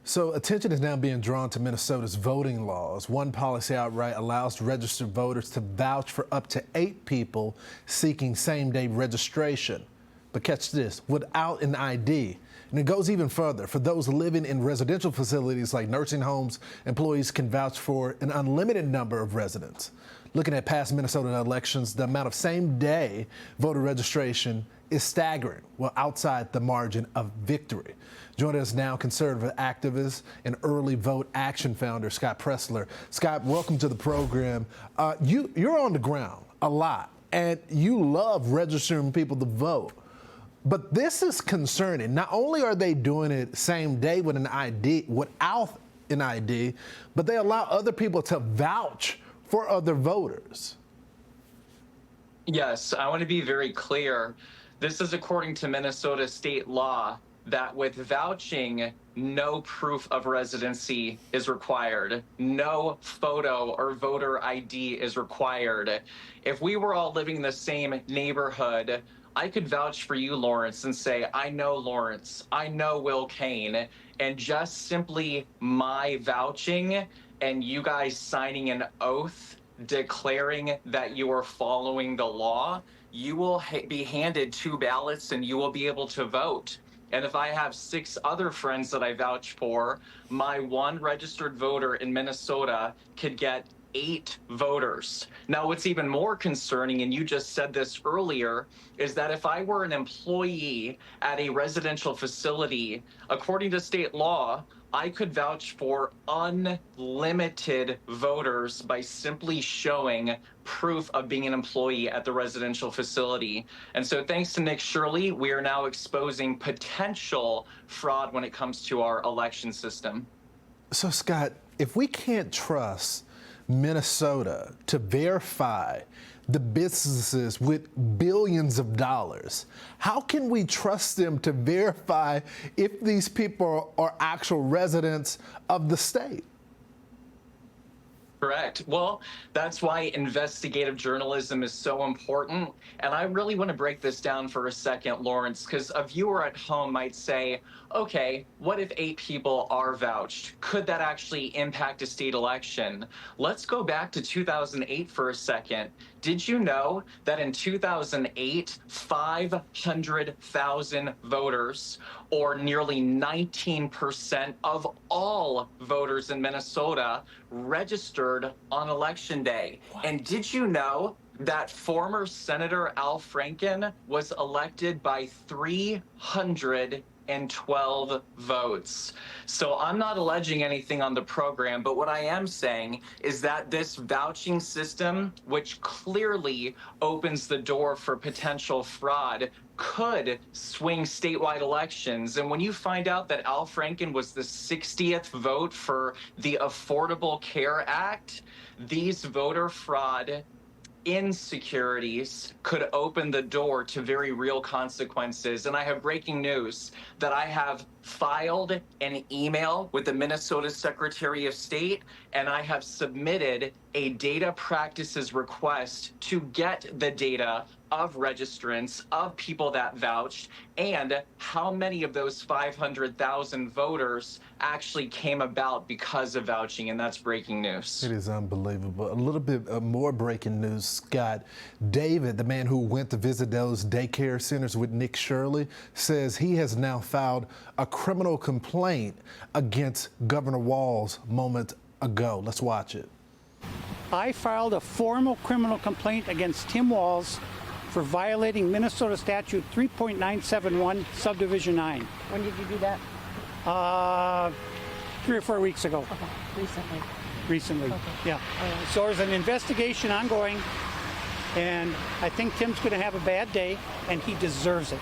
So attention is now being drawn to Minnesota's voting laws. One policy outright allows registered voters to vouch for up to 8 people seeking same-day registration. But catch this, without an ID. And it goes even further. For those living in residential facilities like nursing homes, employees can vouch for an unlimited number of residents. Looking at past Minnesota elections, the amount of same-day voter registration is staggering, well, outside the margin of victory. Joining us now, conservative activist and early vote action founder, Scott Presler. Scott, welcome to the program. You're on the ground a lot, and you love registering people to vote. But this is concerning. Not only are they doing it same day with an ID, without an ID, but they allow other people to vouch for other voters. Yes, I want to be very clear. This is according to Minnesota state law that with vouching, no proof of residency is required. No photo or voter ID is required. If we were all living in the same neighborhood, I could vouch for you, Lawrence, and say, I know Lawrence, I know Will Kane, and just simply my vouching and you guys signing an oath declaring that you are following the law, you will be handed 2 ballots and you will be able to vote. And if I have 6 other friends that I vouch for, my one registered voter in Minnesota could get 8 voters. Now, what's even more concerning, and you just said this earlier, is that if I were an employee at a residential facility, according to state law, I could vouch for unlimited voters by simply showing proof of being an employee at the residential facility. And so thanks to Nick Shirley, we are now exposing potential fraud when it comes to our election system. So, Scott, if we can't trust Minnesota to verify the businesses with billions of dollars, how can we trust them to verify if these people are actual residents of the state? Correct. Well, that's why investigative journalism is so important. And I really want to break this down for a second, Lawrence, because a viewer at home might say, okay, what if 8 people are vouched? Could that actually impact a state election? Let's go back to 2008 for a second. Did you know that in 2008, 500,000 voters, or nearly 19% of all voters in Minnesota, registered on Election Day? What? And did you know that former Senator Al Franken was elected by 312 votes? So I'm not alleging anything on the program, but what I am saying is that this vouching system, which clearly opens the door for potential fraud, could swing statewide elections. And when you find out that Al Franken was the 60th vote for the Affordable Care Act, these voter fraud insecurities could open the door to very real consequences. And I have breaking news that I have filed an email with the Minnesota Secretary of State, and I have submitted a data practices request to get the data of registrants, of people that vouched, and how many of those 500,000 voters actually came about because of vouching, and that's breaking news. It is unbelievable. A little bit more breaking news, Scott. David, the man who went to visit those daycare centers with Nick Shirley, says he has now filed a criminal complaint against Governor Walz moments ago. Let's watch it. I filed a formal criminal complaint against Tim Walz for violating Minnesota Statute 3.971, Subdivision 9. When did you do that? 3 or 4 weeks ago. Okay, Recently, okay. Yeah. So there's an investigation ongoing, and I think Tim's going to have a bad day, and he deserves it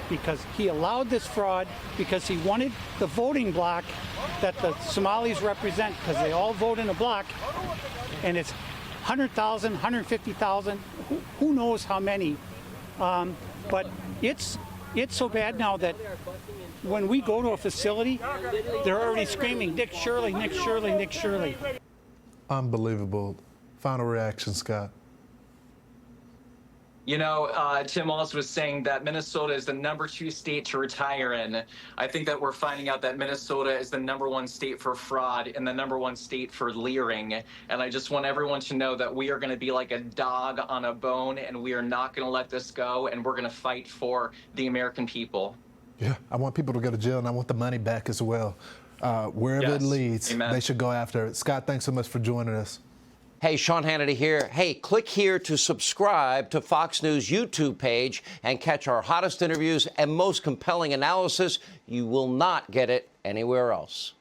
because he allowed this fraud because he wanted the voting block that the Somalis represent, because they all vote in a block, and it's 100,000, 150,000, who knows how many. But it's so bad now that when we go to a facility, they're already screaming, Nick Shirley, Nick Shirley, Nick Shirley. Unbelievable. Final reaction, Scott. You know, Tim also was saying that Minnesota is the #2 state to retire in. I think that we're finding out that Minnesota is the #1 state for fraud and the #1 state for leering. And I just want everyone to know that we are going to be like a dog on a bone, and we are not going to let this go, and we're going to fight for the American people. Yeah, I want people to go to jail, and I want the money back as well. Wherever it Yes. leads, Amen. they should go after it. Scott, thanks so much for joining us. Hey, Sean Hannity here. Hey, click here to subscribe to Fox News YouTube page and catch our hottest interviews and most compelling analysis. You will not get it anywhere else.